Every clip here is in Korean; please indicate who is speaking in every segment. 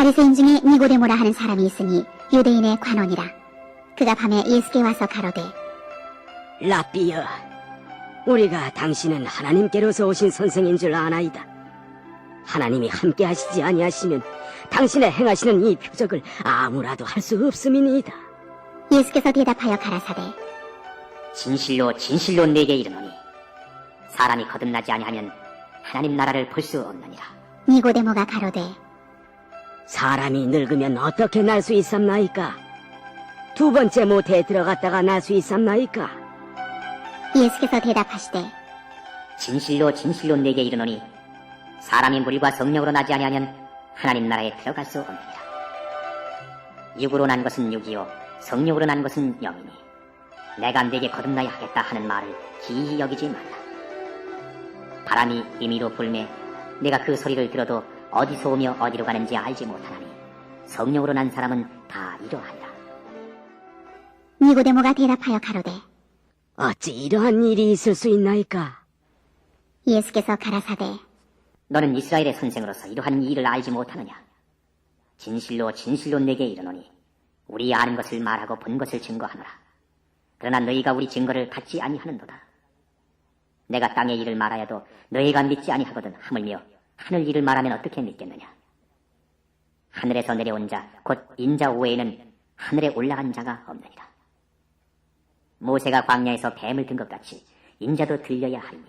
Speaker 1: 바리새인 중에 니고데모라 하는 사람이 있으니 유대인의 관원이라. 그가 밤에 예수께 와서 가로되,
Speaker 2: 라삐여, 우리가 당신은 하나님께로서 오신 선생인 줄 아나이다. 하나님이 함께 하시지 아니하시면 당신의 행하시는 이 표적을 아무라도 할 수 없음이니이다.
Speaker 1: 예수께서 대답하여 가라사대,
Speaker 3: 진실로 진실로 내게 이르노니 사람이 거듭나지 아니하면 하나님 나라를 볼 수 없느니라.
Speaker 1: 니고데모가 가로되,
Speaker 2: 사람이 늙으면 어떻게 날 수 있삼나이까? 두 번째 모태에 들어갔다가 날 수 있삼나이까?
Speaker 1: 예수께서 대답하시되,
Speaker 3: 진실로 진실로 내게 이르노니 사람이 물과 성령으로 나지 아니하면 하나님 나라에 들어갈 수 없느니라. 육으로 난 것은 육이요 성령으로 난 것은 영이니 내가 네게 거듭나야 하겠다 하는 말을 기이히 여기지 말라. 바람이 임의로 불매 내가 그 소리를 들어도 어디서 오며 어디로 가는지 알지 못하나니 성령으로 난 사람은 다 이러하리라.
Speaker 1: 니고데모가 대답하여 가로되,
Speaker 2: 어찌 이러한 일이 있을 수 있나이까?
Speaker 1: 예수께서 가라사대,
Speaker 3: 너는 이스라엘의 선생으로서 이러한 일을 알지 못하느냐? 진실로 진실로 내게 이르노니 우리 아는 것을 말하고 본 것을 증거하노라. 그러나 너희가 우리 증거를 받지 아니하는도다. 내가 땅의 일을 말하여도 너희가 믿지 아니하거든 하물며 하늘 일을 말하면 어떻게 믿겠느냐? 하늘에서 내려온 자 곧 인자 외에는 하늘에 올라간 자가 없느니라. 모세가 광야에서 뱀을 든 것 같이 인자도 들려야 하리니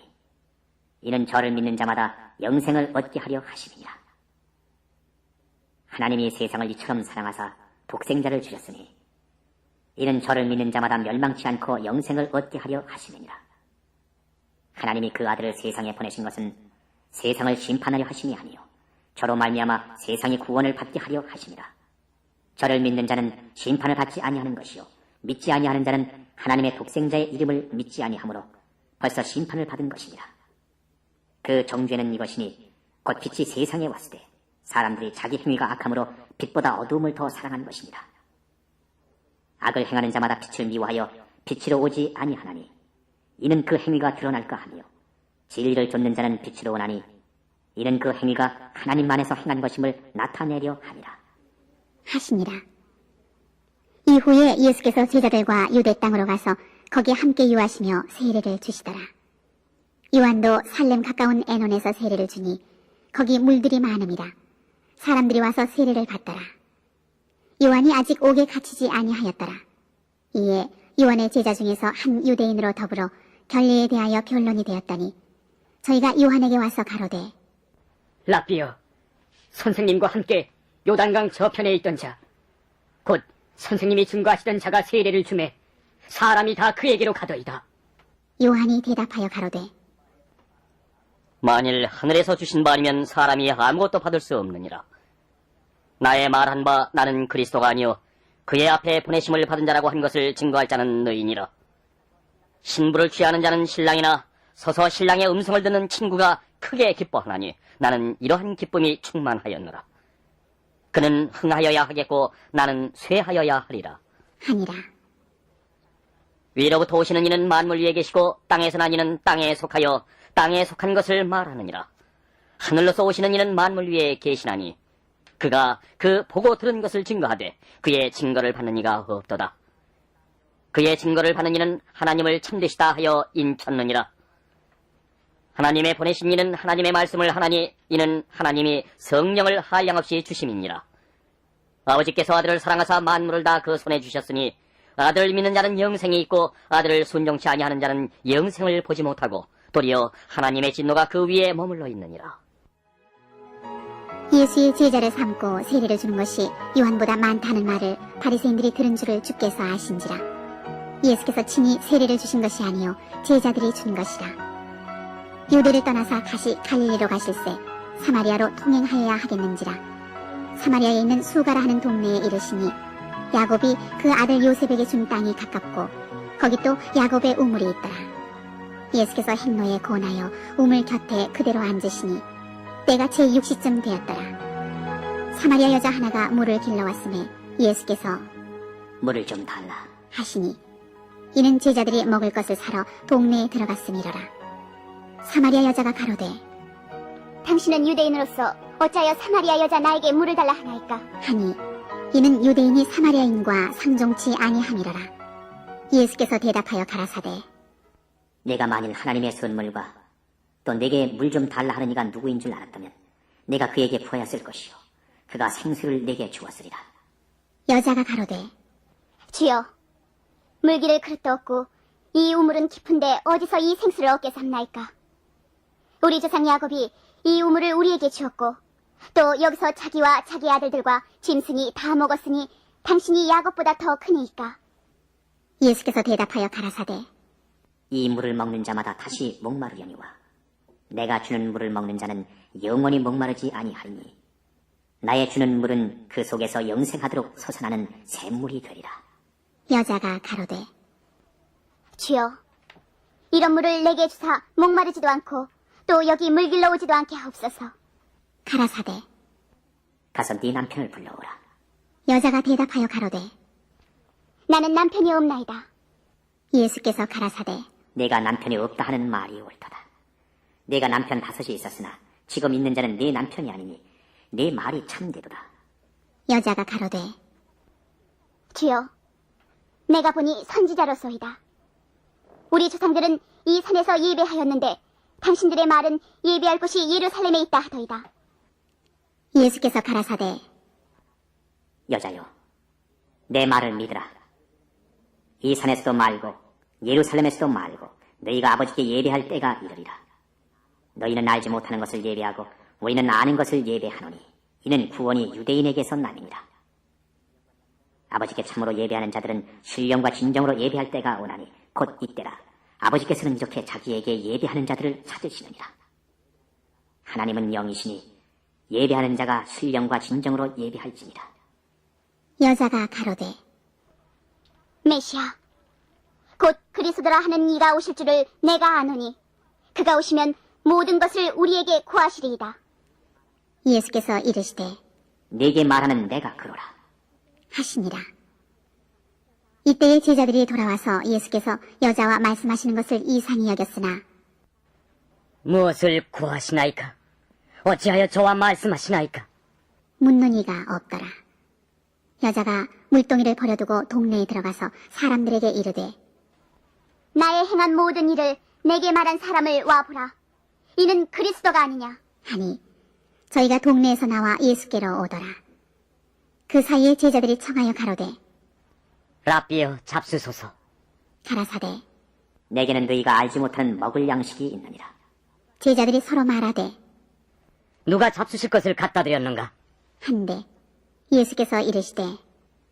Speaker 3: 이는 저를 믿는 자마다 영생을 얻게 하려 하심이니라. 하나님이 세상을 이처럼 사랑하사 독생자를 주셨으니 이는 저를 믿는 자마다 멸망치 않고 영생을 얻게 하려 하심이니라. 하나님이 그 아들을 세상에 보내신 것은 세상을 심판하려 하심이 아니요 저로 말미암아 세상이 구원을 받게 하려 하심이라. 저를 믿는 자는 심판을 받지 아니하는 것이요 믿지 아니하는 자는 하나님의 독생자의 이름을 믿지 아니하므로 벌써 심판을 받은 것이니라. 그 정죄는 이것이니 곧 빛이 세상에 왔을 때 사람들이 자기 행위가 악함으로 빛보다 어두움을 더 사랑한 것입니다. 악을 행하는 자마다 빛을 미워하여 빛으로 오지 아니하나니 이는 그 행위가 드러날까 하며 진리를 좇는 자는 빛으로 오나니 이는 그 행위가 하나님만에서 행한 것임을 나타내려 함이라.
Speaker 1: 하시니라. 이후에 예수께서 제자들과 유대 땅으로 가서 거기에 함께 유하시며 세례를 주시더라. 요한도 살렘 가까운 에논에서 세례를 주니 거기 물들이 많음이라. 사람들이 와서 세례를 받더라. 요한이 아직 옥에 갇히지 아니하였더라. 이에 요한의 제자 중에서 한 유대인으로 더불어 결례에 대하여 변론이 되었더니 저희가 요한에게 와서 가로되,
Speaker 2: 라삐여, 선생님과 함께 요단강 저편에 있던 자, 곧 선생님이 증거하시던 자가 세례를 주매 사람이 다 그에게로 가더이다.
Speaker 1: 요한이 대답하여 가로되,
Speaker 4: 만일 하늘에서 주신 바이면 사람이 아무것도 받을 수 없느니라. 나의 말한 바 나는 그리스도가 아니요 그의 앞에 보내심을 받은 자라고 한 것을 증거할 자는 너희니라. 신부를 취하는 자는 신랑이나 서서 신랑의 음성을 듣는 친구가 크게 기뻐하나니 나는 이러한 기쁨이 충만하였노라. 그는 흥하여야 하겠고 나는 쇠하여야 하리라.
Speaker 1: 하니라.
Speaker 4: 위로부터 오시는 이는 만물 위에 계시고 땅에서 난 이는 땅에 속하여 땅에 속한 것을 말하느니라. 하늘로서 오시는 이는 만물 위에 계시나니 그가 그 보고 들은 것을 증거하되 그의 증거를 받는 이가 없도다. 그의 증거를 받는 이는 하나님을 참되시다 하여 인쳤느니라. 하나님의 보내신 이는 하나님의 말씀을 하나니 이는 하나님이 성령을 한량없이 주심이니라. 아버지께서 아들을 사랑하사 만물을 다 그 손에 주셨으니 아들을 믿는 자는 영생이 있고 아들을 순종치 아니하는 자는 영생을 보지 못하고 도리어 하나님의 진노가 그 위에 머물러 있느니라.
Speaker 1: 예수의 제자를 삼고 세례를 주는 것이 요한보다 많다는 말을 바리새인들이 들은 줄을 주께서 아신지라. 예수께서 친히 세례를 주신 것이 아니요 제자들이 준 것이라. 유대를 떠나사 다시 갈릴리로 가실새 사마리아로 통행하여야 하겠는지라. 사마리아에 있는 수가라 하는 동네에 이르시니 야곱이 그 아들 요셉에게 준 땅이 가깝고 거기 또 야곱의 우물이 있더라. 예수께서 행로에 고나여 우물 곁에 그대로 앉으시니 때가 제 6시쯤 되었더라. 사마리아 여자 하나가 물을 길러왔음에 예수께서
Speaker 3: 물을 좀 달라
Speaker 1: 하시니 이는 제자들이 먹을 것을 사러 동네에 들어갔음이로라. 사마리아 여자가 가로되,
Speaker 5: 당신은 유대인으로서
Speaker 1: 어찌하여 사마리아 여자 나에게 물을 달라 하나이까? 하니 이는 유대인이 사마리아인과 상종치 아니함이로라. 예수께서 대답하여 가라사대
Speaker 3: 내가 만일 하나님의 선물과 또 내게 물 좀 달라 하는 이가 누구인 줄 알았다면 내가 그에게 부하였을 것이요 그가 생수를 내게 주었으리라.
Speaker 1: 여자가 가로되 주여 물기를 그릇도 없고 이 우물은 깊은데 어디서 이 생수를 얻게 삼나이까? 우리 조상 야곱이 이 우물을 우리에게 주었고 또 여기서 자기와 자기 아들들과 짐승이 다 먹었으니 당신이 야곱보다 더 크니이까? 예수께서 대답하여 가라사대
Speaker 3: 이 물을 먹는 자마다 다시 목마르려니와 내가 주는 물을 먹는 자는 영원히 목마르지 아니하리니 나의 주는 물은 그 속에서 영생하도록 솟아나는 샘물이 되리라.
Speaker 1: 여자가 가로되 주여 이런 물을 내게 주사 목마르지도 않고 또 여기 물 길러 오지도 않게 하옵소서. 가라사대
Speaker 3: 가서 네 남편을 불러오라.
Speaker 1: 여자가 대답하여 가로되 나는 남편이 없나이다. 예수께서 가라사대
Speaker 3: 내가 남편이 없다 하는 말이 옳도다. 내가 남편 5이 있었으나 지금 있는 자는 네 남편이 아니니 네 말이 참되도다.
Speaker 1: 여자가 가로되 주여 내가 보니 선지자로소이다. 우리 조상들은 이 산에서 예배하였는데 당신들의 말은 예배할 곳이 예루살렘에 있다 하더이다. 예수께서 가라사대
Speaker 3: 여자여 내 말을 믿으라. 이 산에서도 말고 예루살렘에서도 말고 너희가 아버지께 예배할 때가 이르리라. 너희는 알지 못하는 것을 예배하고 우리는 아는 것을 예배하노니 이는 구원이 유대인에게서 남이니라. 아버지께 참으로 예배하는 자들은 신령과 진정으로 예배할 때가 오나니 곧 이때라. 아버지께서는 이렇게 자기에게 예배하는 자들을 찾으시느니라. 하나님은 영이시니 예배하는 자가 신령과 진정으로 예배할지니라.
Speaker 1: 여자가 가로되 메시아 곧 그리스도라 하는 이가 오실 줄을 내가 아노니 그가 오시면 모든 것을 우리에게 구하시리이다. 예수께서 이르시되
Speaker 3: 네게 말하는 내가 그러라
Speaker 1: 하시니라. 이때의 제자들이 돌아와서 예수께서 여자와 말씀하시는 것을 이상히 여겼으나
Speaker 2: 무엇을 구하시나이까? 어찌하여 저와 말씀하시나이까?
Speaker 1: 묻는 이가 없더라. 여자가 물동이를 버려두고 동네에 들어가서 사람들에게 이르되 나의 행한 모든 일을 내게 말한 사람을 와보라. 이는 그리스도가 아니냐 하니 저희가 동네에서 나와 예수께로 오더라. 그 사이에 제자들이 청하여 가로되
Speaker 2: 라삐여 잡수소서.
Speaker 1: 가라사대
Speaker 3: 내게는 너희가 알지 못하는 먹을 양식이 있느니라.
Speaker 1: 제자들이 서로 말하되
Speaker 2: 누가 잡수실 것을 갖다 드렸는가?
Speaker 1: 한데 예수께서 이르시되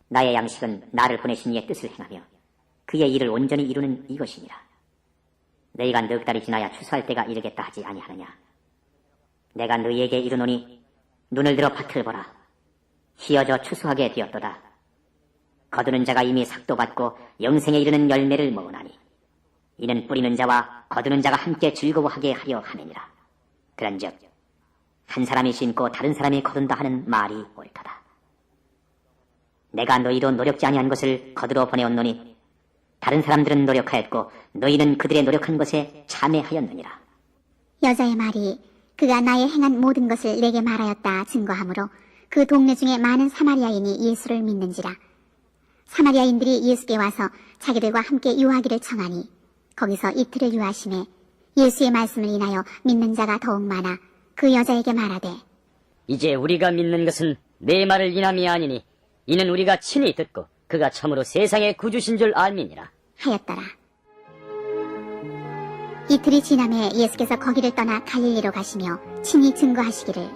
Speaker 3: 나의 양식은 나를 보내신 이의 뜻을 행하며 그의 일을 온전히 이루는 이것이니라. 너희가 넉 달이 지나야 추수할 때가 이르겠다 하지 아니하느냐. 내가 너희에게 이르노니 눈을 들어 밭을 보라. 희어져 추수하게 되었도다. 거두는 자가 이미 삭도 받고 영생에 이르는 열매를 먹으나니 이는 뿌리는 자와 거두는 자가 함께 즐거워하게 하려 함이니라. 그런즉 한 사람이 심고 다른 사람이 거둔다 하는 말이 옳도다. 내가 너희로 노력지 아니한 것을 거두러 보내었노니 다른 사람들은 노력하였고 너희는 그들의 노력한 것에 참회하였느니라.
Speaker 1: 여자의 말이 그가 나의 행한 모든 것을 내게 말하였다 증거하므로 그 동네 중에 많은 사마리아인이 예수를 믿는지라. 사마리아인들이 예수께 와서 자기들과 함께 유하기를 청하니 거기서 이틀을 유하심에 예수의 말씀을 인하여 믿는 자가 더욱 많아 그 여자에게 말하되
Speaker 2: 이제 우리가 믿는 것은 내 말을 인함이 아니니 이는 우리가 친히 듣고 그가 참으로 세상의 구주신 줄 알미니라
Speaker 1: 하였더라. 이틀이 지남에 예수께서 거기를 떠나 갈릴리로 가시며 친히 증거하시기를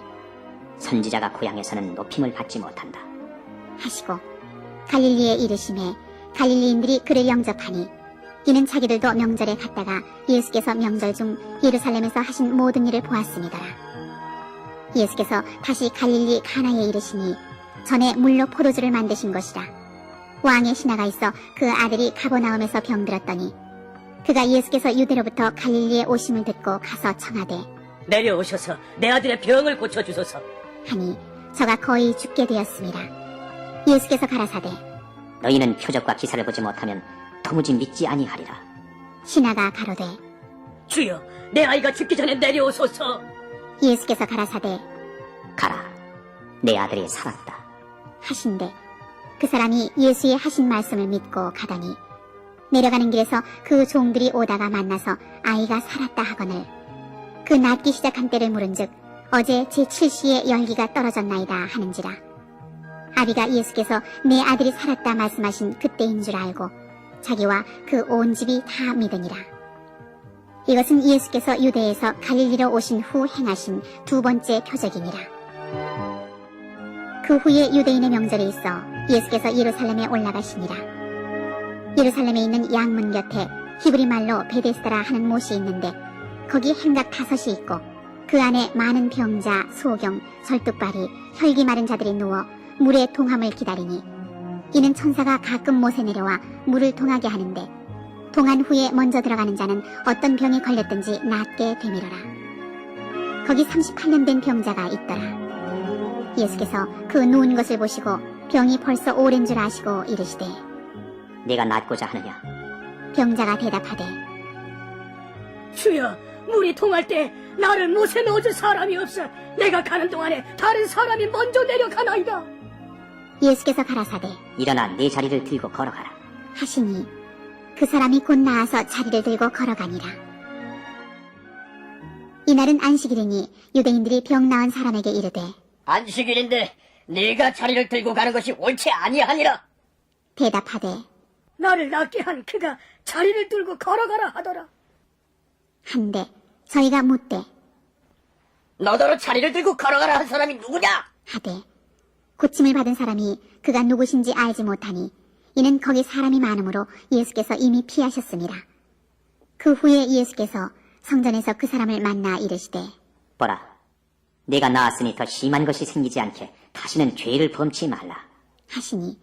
Speaker 3: 선지자가 고향에서는 높임을 받지 못한다
Speaker 1: 하시고 갈릴리에 이르심에 갈릴리인들이 그를 영접하니 이는 자기들도 명절에 갔다가 예수께서 명절 중 예루살렘에서 하신 모든 일을 보았음이더라. 예수께서 다시 갈릴리 가나에 이르시니 전에 물로 포도주를 만드신 것이라. 왕의 신하가 있어 그 아들이 가버나움에서 병들었더니 그가 예수께서 유대로부터 갈릴리에 오심을 듣고 가서 청하되
Speaker 2: 내려오셔서 내 아들의 병을 고쳐주소서.
Speaker 1: 하니 저가 거의 죽게 되었습니다. 예수께서 가라사대
Speaker 3: 너희는 표적과 기사를 보지 못하면 도무지 믿지 아니하리라.
Speaker 1: 신하가 가로되
Speaker 2: 주여 내 아이가 죽기 전에 내려오소서.
Speaker 1: 예수께서 가라사대
Speaker 3: 가라. 내 아들이 살았다.
Speaker 1: 하신대 그 사람이 예수의 하신 말씀을 믿고 가더니 내려가는 길에서 그 종들이 오다가 만나서 아이가 살았다 하거늘 그 낫기 시작한 때를 물은즉 어제 제7시에 열기가 떨어졌나이다 하는지라. 아비가 예수께서 내 아들이 살았다 말씀하신 그때인 줄 알고 자기와 그 온 집이 다 믿으니라. 이것은 예수께서 유대에서 갈릴리로 오신 후 행하신 두 번째 표적이니라. 그 후에 유대인의 명절이 있어 예수께서 예루살렘에 올라가시니라. 예루살렘에 있는 양문 곁에 히브리 말로 베데스다라 하는 못이 있는데 거기 행각 5이 있고 그 안에 많은 병자, 소경, 설뚝발이, 혈기 마른 자들이 누워 물의 동함을 기다리니 이는 천사가 가끔 못에 내려와 물을 동하게 하는데 동한 후에 먼저 들어가는 자는 어떤 병이 걸렸든지 낫게 되밀어라. 거기 38년 된 병자가 있더라. 예수께서 그 누운 것을 보시고 병이 벌써 오랜 줄 아시고 이르시되
Speaker 3: 네가 낫고자 하느냐?
Speaker 1: 병자가 대답하되
Speaker 5: 주여, 물이 통할 때 나를 못에 넣어줄 사람이 없어 내가 가는 동안에 다른 사람이 먼저 내려가나이다.
Speaker 1: 예수께서 가라사대
Speaker 3: 일어나 네 자리를 들고 걸어가라.
Speaker 1: 하시니 그 사람이 곧 나아서 자리를 들고 걸어가니라. 이날은 안식일이니 유대인들이 병 나은 사람에게 이르되
Speaker 4: 안식일인데 네가 자리를 들고 가는 것이 옳지 아니하니라.
Speaker 1: 대답하되
Speaker 5: 나를 낫게 한 그가 자리를 들고 걸어가라 하더라.
Speaker 1: 한데 저희가 묻되
Speaker 4: 너더러 자리를 들고 걸어가라 한 사람이 누구냐?
Speaker 1: 하되 고침을 받은 사람이 그가 누구신지 알지 못하니 이는 거기 사람이 많으므로 예수께서 이미 피하셨습니다. 그 후에 예수께서 성전에서 그 사람을 만나 이르시되
Speaker 3: 보라, 네가 나았으니 더 심한 것이 생기지 않게 다시는 죄를 범치 말라.
Speaker 1: 하시니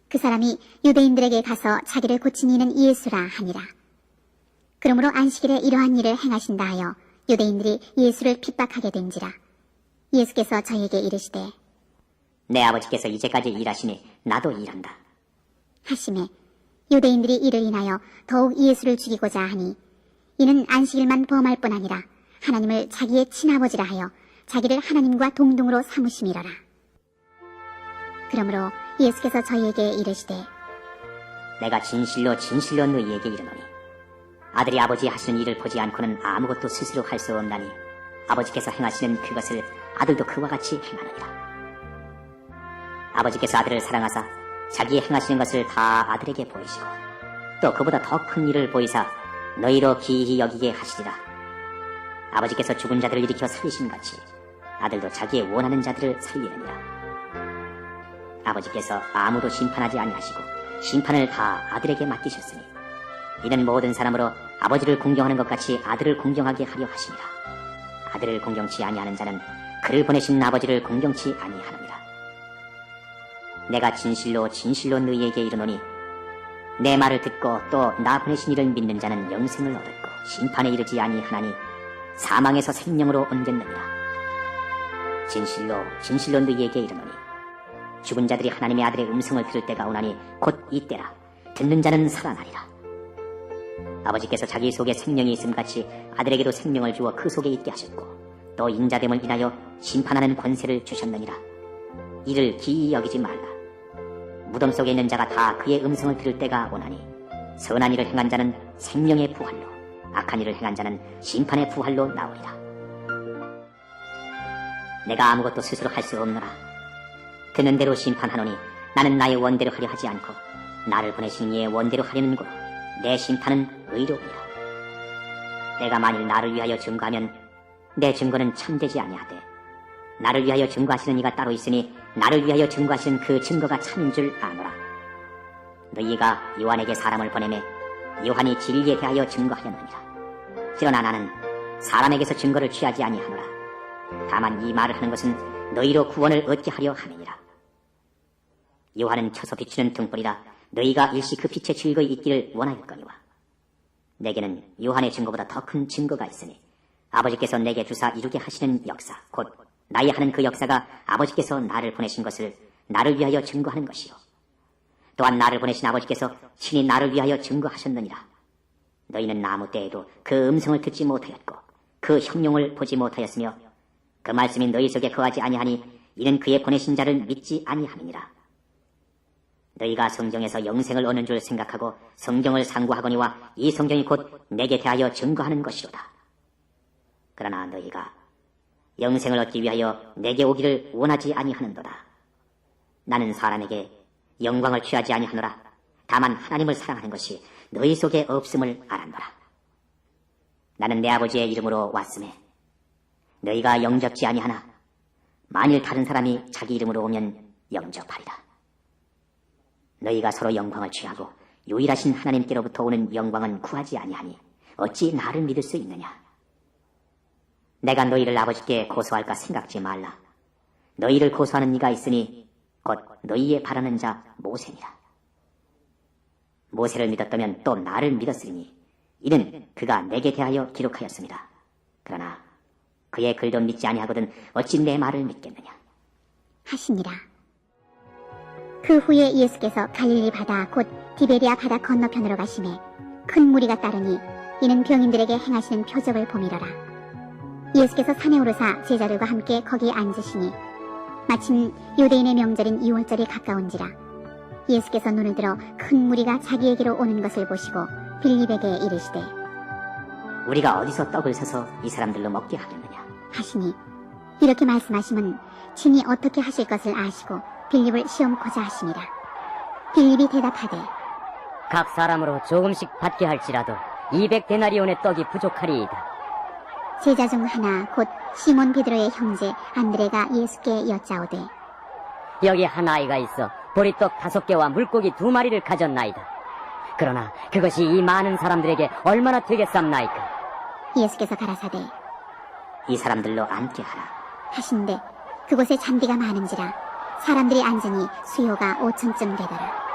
Speaker 1: 그 사람이 유대인들에게 가서 자기를 고친 이는 예수라 하니라. 그러므로 안식일에 이러한 일을 행하신다 하여 유대인들이 예수를 핍박하게 된지라. 예수께서 저에게 이르시되
Speaker 3: 내 아버지께서 이제까지 일하시니 나도 일한다.
Speaker 1: 하시매 유대인들이 이를 인하여 더욱 예수를 죽이고자 하니 이는 안식일만 범할 뿐 아니라 하나님을 자기의 친아버지라 하여 자기를 하나님과 동등으로 삼으심이로라. 그러므로 예수께서 저희에게 이르시되
Speaker 3: 내가 진실로 진실로 너희에게 이르노니 아들이 아버지 하시는 일을 보지 않고는 아무것도 스스로 할 수 없나니 아버지께서 행하시는 그것을 아들도 그와 같이 행하느니라. 아버지께서 아들을 사랑하사 자기의 행하시는 것을 다 아들에게 보이시고 또 그보다 더 큰 일을 보이사 너희로 기이히 여기게 하시리라. 아버지께서 죽은 자들을 일으켜 살리신 같이 아들도 자기의 원하는 자들을 살리느니라. 아버지께서 아무도 심판하지 아니하시고 심판을 다 아들에게 맡기셨으니 이는 모든 사람으로 아버지를 공경하는 것 같이 아들을 공경하게 하려 하심이라. 아들을 공경치 아니하는 자는 그를 보내신 아버지를 공경치 아니하느니라. 내가 진실로 진실로 너희에게 이르노니 내 말을 듣고 또 나 보내신 이를 믿는 자는 영생을 얻었고 심판에 이르지 아니하나니 사망에서 생명으로 옮겼느니라. 진실로 진실로 너희에게 이르노니 죽은 자들이 하나님의 아들의 음성을 들을 때가 오나니 곧 이때라. 듣는 자는 살아나리라. 아버지께서 자기 속에 생명이 있음같이 아들에게도 생명을 주어 그 속에 있게 하셨고 또 인자됨을 인하여 심판하는 권세를 주셨느니라. 이를 기이히 여기지 말라. 무덤 속에 있는 자가 다 그의 음성을 들을 때가 오나니 선한 일을 행한 자는 생명의 부활로 악한 일을 행한 자는 심판의 부활로 나오리라. 내가 아무것도 스스로 할 수 없노라. 듣는 대로 심판하노니 나는 나의 원대로 하려 하지 않고 나를 보내신 이의 원대로 하려는 고로 내 심판은 의로우니라. 내가 만일 나를 위하여 증거하면 내 증거는 참되지 아니하되 나를 위하여 증거하시는 이가 따로 있으니 나를 위하여 증거하시는 그 증거가 참인 줄 아노라. 너희가 요한에게 사람을 보내매 요한이 진리에 대하여 증거하였느니라. 그러나 나는 사람에게서 증거를 취하지 아니하노라. 다만 이 말을 하는 것은 너희로 구원을 얻게 하려 함이니라. 요한은 켜서 비추는 등불이라 너희가 일시 그 빛에 즐거이 있기를 원하였거니와 내게는 요한의 증거보다 더 큰 증거가 있으니 아버지께서 내게 주사 이루게 하시는 역사 곧 나의 하는 그 역사가 아버지께서 나를 보내신 것을 나를 위하여 증거하는 것이요 또한 나를 보내신 아버지께서 친히 나를 위하여 증거하셨느니라. 너희는 아무 때에도 그 음성을 듣지 못하였고 그 형용을 보지 못하였으며 그 말씀이 너희 속에 거하지 아니하니 이는 그의 보내신 자를 믿지 아니함이니라. 너희가 성경에서 영생을 얻는 줄 생각하고 성경을 상고하거니와 이 성경이 곧 내게 대하여 증거하는 것이로다. 그러나 너희가 영생을 얻기 위하여 내게 오기를 원하지 아니하는도다. 나는 사람에게 영광을 취하지 아니하노라. 다만 하나님을 사랑하는 것이 너희 속에 없음을 알았노라. 나는 내 아버지의 이름으로 왔음에 너희가 영접지 아니하나 만일 다른 사람이 자기 이름으로 오면 영접하리라. 너희가 서로 영광을 취하고 유일하신 하나님께로부터 오는 영광은 구하지 아니하니 어찌 나를 믿을 수 있느냐. 내가 너희를 아버지께 고소할까 생각지 말라. 너희를 고소하는 이가 있으니 곧 너희의 바라는 자 모세니라. 모세를 믿었다면 또 나를 믿었으니 이는 그가 내게 대하여 기록하였습니다. 그러나 그의 글도 믿지 아니하거든 어찌 내 말을 믿겠느냐
Speaker 1: 하시니라. 그 후에 예수께서 갈릴리 바다 곧 디베리아 바다 건너편으로 가심에 큰 무리가 따르니 이는 병인들에게 행하시는 표적을 봄이러라. 예수께서 산에 오르사 제자들과 함께 거기에 앉으시니 마침 유대인의 명절인 2월절이 가까운지라. 예수께서 눈을 들어 큰 무리가 자기에게로 오는 것을 보시고 빌립에게 이르시되
Speaker 3: 우리가 어디서 떡을 사서 이 사람들로 먹게 하겠느냐
Speaker 1: 하시니 이렇게 말씀하심은 친히 어떻게 하실 것을 아시고 빌립을 시험코자 하시니라. 빌립이 대답하되
Speaker 4: 각 사람으로 조금씩 받게 할지라도 200데나리온의 떡이 부족하리이다.
Speaker 1: 제자 중 하나 곧 시몬 베드로의 형제 안드레가 예수께 여짜오되
Speaker 4: 여기 한 아이가 있어 보리떡 5개와 물고기 2마리를 가졌나이다. 그러나 그것이 이 많은 사람들에게 얼마나 되겠삼나이까?
Speaker 1: 예수께서 가라사대
Speaker 3: 이 사람들로 앉게 하라
Speaker 1: 하신대 그곳에 잔디가 많은지라 사람들이 앉으니 수요가 5천쯤 되더라.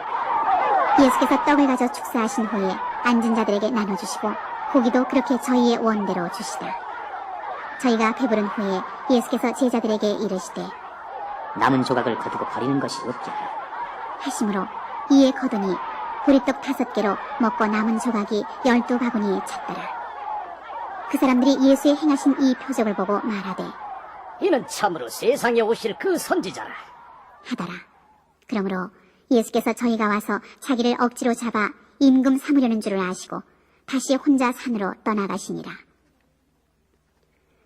Speaker 1: 예수께서 떡을 가져 축사하신 후에 앉은 자들에게 나눠주시고 고기도 그렇게 저희의 원대로 주시다. 저희가 배부른 후에 예수께서 제자들에게 이르시되
Speaker 3: 남은 조각을 거두고 버리는 것이 없게 하라
Speaker 1: 하심으로 이에 거두니 보리떡 5개로 먹고 남은 조각이 12바구니에 찼더라. 그 사람들이 예수의 행하신 이 표적을 보고 말하되
Speaker 5: 이는 참으로 세상에 오실 그 선지자라.
Speaker 1: 하더라. 그러므로 예수께서 저희가 와서 자기를 억지로 잡아 임금 삼으려는 줄을 아시고 다시 혼자 산으로 떠나가시니라.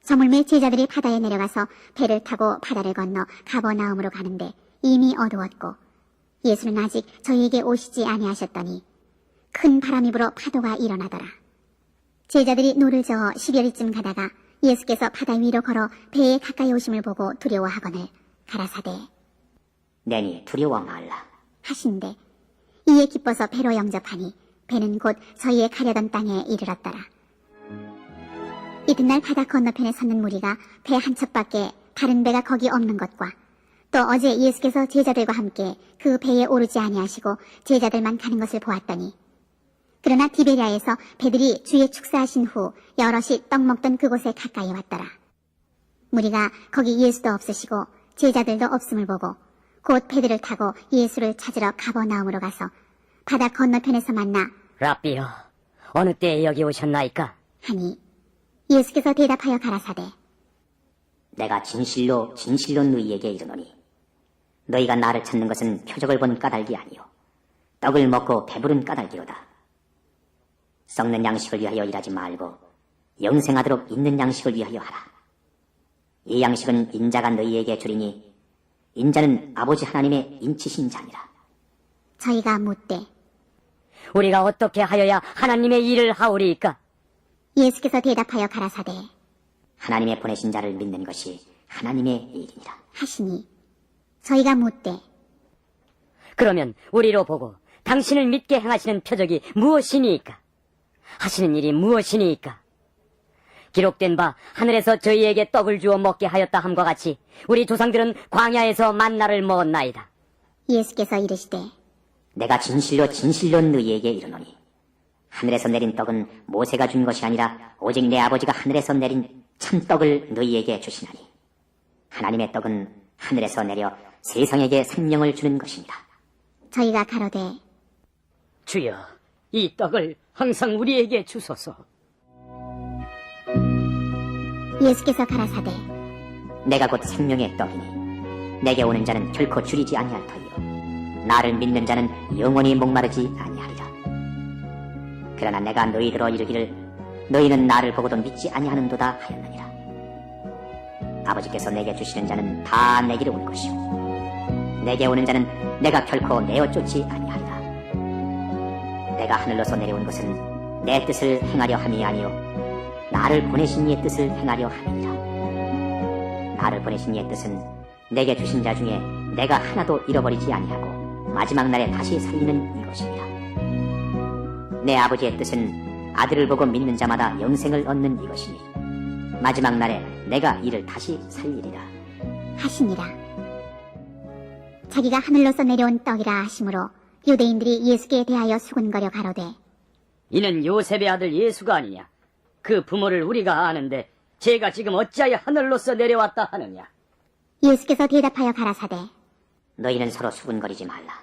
Speaker 1: 저물매 제자들이 바다에 내려가서 배를 타고 바다를 건너 가버나움으로 가는데 이미 어두웠고 예수는 아직 저희에게 오시지 아니하셨더니 큰 바람이 불어 파도가 일어나더라. 제자들이 노를 저어 10여리쯤 가다가 예수께서 바다 위로 걸어 배에 가까이 오심을 보고 두려워하거늘 가라사대
Speaker 3: 내니 두려워 말라
Speaker 1: 하신대 이에 기뻐서 배로 영접하니 배는 곧 저희의 가려던 땅에 이르렀더라. 이튿날 바다 건너편에 섰는 무리가 배 한 척밖에 다른 배가 거기 없는 것과 또 어제 예수께서 제자들과 함께 그 배에 오르지 아니하시고 제자들만 가는 것을 보았더니 그러나 디베리아에서 배들이 주의 축사하신 후 여럿이 떡 먹던 그곳에 가까이 왔더라. 무리가 거기 예수도 없으시고 제자들도 없음을 보고 곧 배들을 타고 예수를 찾으러 가버나움으로 가서 바다 건너편에서 만나
Speaker 4: 라삐여, 어느 때에 여기 오셨나이까?
Speaker 1: 하니 예수께서 대답하여 가라사대
Speaker 3: 내가 진실로 너희에게 이르노니 너희가 나를 찾는 것은 표적을 본 까닭이 아니요 떡을 먹고 배부른 까닭이로다. 썩는 양식을 위하여 일하지 말고 영생하도록 있는 양식을 위하여 하라. 이 양식은 인자가 너희에게 주리니 인자는 아버지 하나님의 인치신 자니라.
Speaker 1: 저희가 묻되
Speaker 4: 우리가 어떻게 하여야 하나님의 일을 하오리이까?
Speaker 1: 예수께서 대답하여 가라사대
Speaker 3: 하나님의 보내신 자를 믿는 것이 하나님의 일이니라
Speaker 1: 하시니 저희가 묻되
Speaker 4: 그러면 우리로 보고 당신을 믿게 행하시는 표적이 무엇이니이까? 하시는 일이 무엇이니이까? 기록된 바 하늘에서 저희에게 떡을 주어 먹게 하였다 함과 같이 우리 조상들은 광야에서 만나를 먹었나이다.
Speaker 1: 예수께서 이르시되
Speaker 3: 내가 진실로 너희에게 이르노니 하늘에서 내린 떡은 모세가 준 것이 아니라 오직 내 아버지가 하늘에서 내린 참떡을 너희에게 주시나니 하나님의 떡은 하늘에서 내려 세상에게 생명을 주는 것입니다.
Speaker 1: 저희가 가로되
Speaker 5: 주여, 이 떡을 항상 우리에게 주소서.
Speaker 1: 예수께서 가라사대
Speaker 3: 내가 곧 생명의 떡이니 내게 오는 자는 결코 줄이지 아니할 터이요 나를 믿는 자는 영원히 목마르지 아니하리라. 그러나 내가 너희들어 이르기를 너희는 나를 보고도 믿지 아니하는도다 하였느니라. 아버지께서 내게 주시는 자는 다 내게로 올 것이요 내게 오는 자는 내가 결코 내어 쫓지 아니하리라. 내가 하늘로서 내려온 것은 내 뜻을 행하려 함이 아니요 나를 보내신 이의 뜻을 행하려 함이니라. 나를 보내신 이의 뜻은 내게 주신 자 중에 내가 하나도 잃어버리지 아니하고 마지막 날에 다시 살리는 이것입니다. 내 아버지의 뜻은 아들을 보고 믿는 자마다 영생을 얻는 이것이니 마지막 날에 내가 이를 다시 살리리라
Speaker 1: 하시니라. 자기가 하늘로서 내려온 떡이라 하심으로 유대인들이 예수께 대하여 수군거려 가로되
Speaker 4: 이는 요셉의 아들 예수가 아니냐? 그 부모를 우리가 아는데 제가 지금 어찌하여 하늘로서 내려왔다 하느냐?
Speaker 1: 예수께서 대답하여 가라사대
Speaker 3: 너희는 서로 수군거리지 말라.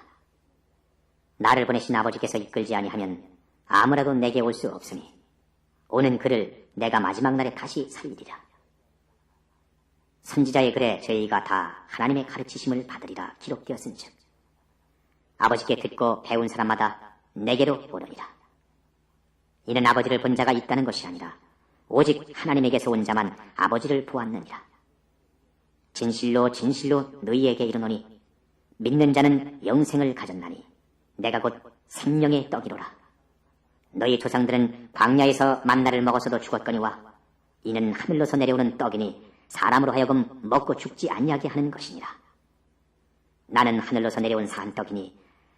Speaker 3: 나를 보내신 아버지께서 이끌지 아니하면 아무라도 내게 올 수 없으니 오는 그를 내가 마지막 날에 다시 살리리라. 선지자의 글에 저희가 다 하나님의 가르치심을 받으리라 기록되었은즉 아버지께 듣고 배운 사람마다 내게로 오르리라. 이는 아버지를 본 자가 있다는 것이 아니라 오직 하나님에게서 온 자만 아버지를 보았느니라. 진실로 진실로 너희에게 이르노니 믿는 자는 영생을 가졌나니 내가 곧 생명의 떡이로라. 너희 조상들은 광야에서 만나를 먹어서도 죽었거니와 이는 하늘로서 내려오는 떡이니 사람으로 하여금 먹고 죽지 아니하게 하는 것이니라. 나는 하늘로서 내려온 산떡이니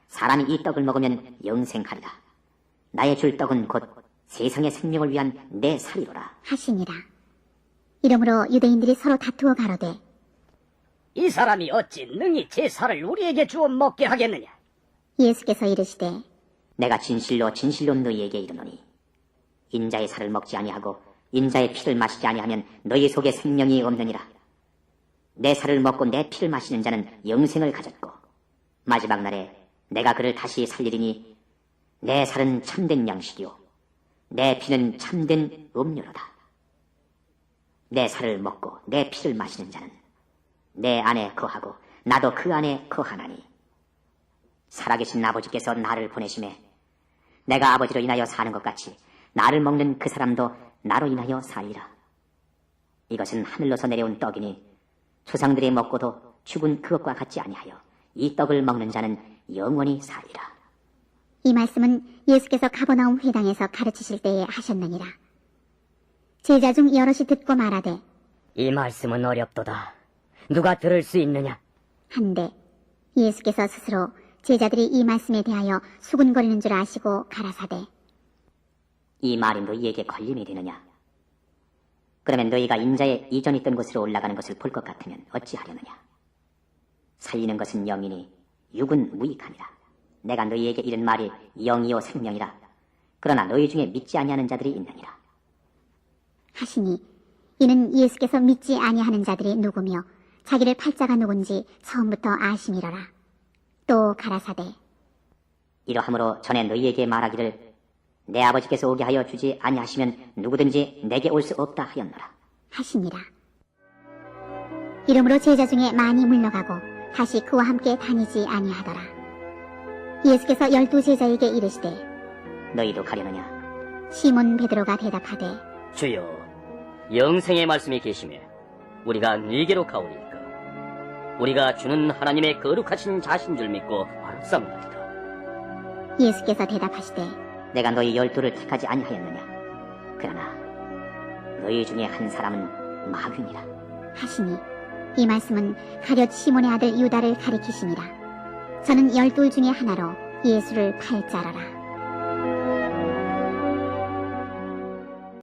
Speaker 3: 사람이 이 떡을 먹으면 영생하리라. 나의 줄 떡은 곧 세상의 생명을 위한 내 살이로라
Speaker 1: 하시니라. 이러므로 유대인들이 서로 다투어 가로되
Speaker 4: 이 사람이 어찌 능히 제 살을 우리에게 주어 먹게 하겠느냐?
Speaker 1: 예수께서 이르시되
Speaker 3: 내가 진실로 진실로 너희에게 이르노니 인자의 살을 먹지 아니하고 인자의 피를 마시지 아니하면 너희 속에 생명이 없느니라. 내 살을 먹고 내 피를 마시는 자는 영생을 가졌고 마지막 날에 내가 그를 다시 살리리니 내 살은 참된 양식이요 내 피는 참된 음료로다. 내 살을 먹고 내 피를 마시는 자는 내 안에 거하고 나도 그 안에 거하나니 살아계신 아버지께서 나를 보내심에 내가 아버지로 인하여 사는 것 같이 나를 먹는 그 사람도 나로 인하여 살리라. 이것은 하늘로서 내려온 떡이니 조상들이 먹고도 죽은 그것과 같지 아니하여 이 떡을 먹는 자는 영원히 살리라.
Speaker 1: 이 말씀은 예수께서 가버나움 회당에서 가르치실 때에 하셨느니라. 제자 중 여럿이 듣고 말하되
Speaker 4: 이 말씀은 어렵도다. 누가 들을 수 있느냐?
Speaker 1: 한데 예수께서 스스로 제자들이 이 말씀에 대하여 수군거리는 줄 아시고 가라사대
Speaker 3: 이 말이 너희에게 걸림이 되느냐? 그러면 너희가 인자의 이전 있던 곳으로 올라가는 것을 볼 것 같으면 어찌하려느냐? 살리는 것은 영이니 육은 무익하니라. 내가 너희에게 이른 말이 영이요 생명이라. 그러나 너희 중에 믿지 아니하는 자들이 있느니라
Speaker 1: 하시니 이는 예수께서 믿지 아니하는 자들이 누구며 자기를 팔자가 누군지 처음부터 아심이로라. 또 가라사대
Speaker 3: 이러함으로 전에 너희에게 말하기를 내 아버지께서 오게 하여 주지 아니하시면 누구든지 내게 올 수 없다 하였노라
Speaker 1: 하시니라. 이러므로 제자 중에 많이 물러가고 다시 그와 함께 다니지 아니하더라. 예수께서 12제자에게 이르시되
Speaker 3: 너희도 가려느냐?
Speaker 1: 시몬 베드로가 대답하되
Speaker 4: 주여, 영생의 말씀이 계시매 우리가 네게로 가오리이까. 우리가 주는 하나님의 거룩하신 자신 줄 믿고 알았사옵나이다.
Speaker 1: 예수께서 대답하시되
Speaker 3: 내가 너희 12를 택하지 아니하였느냐? 그러나 너희 중에 한 사람은 마귀니라
Speaker 1: 하시니 이 말씀은 가룟 시몬의 아들 유다를 가리키심이라. 저는 12 중에 하나로 예수를 팔자라라.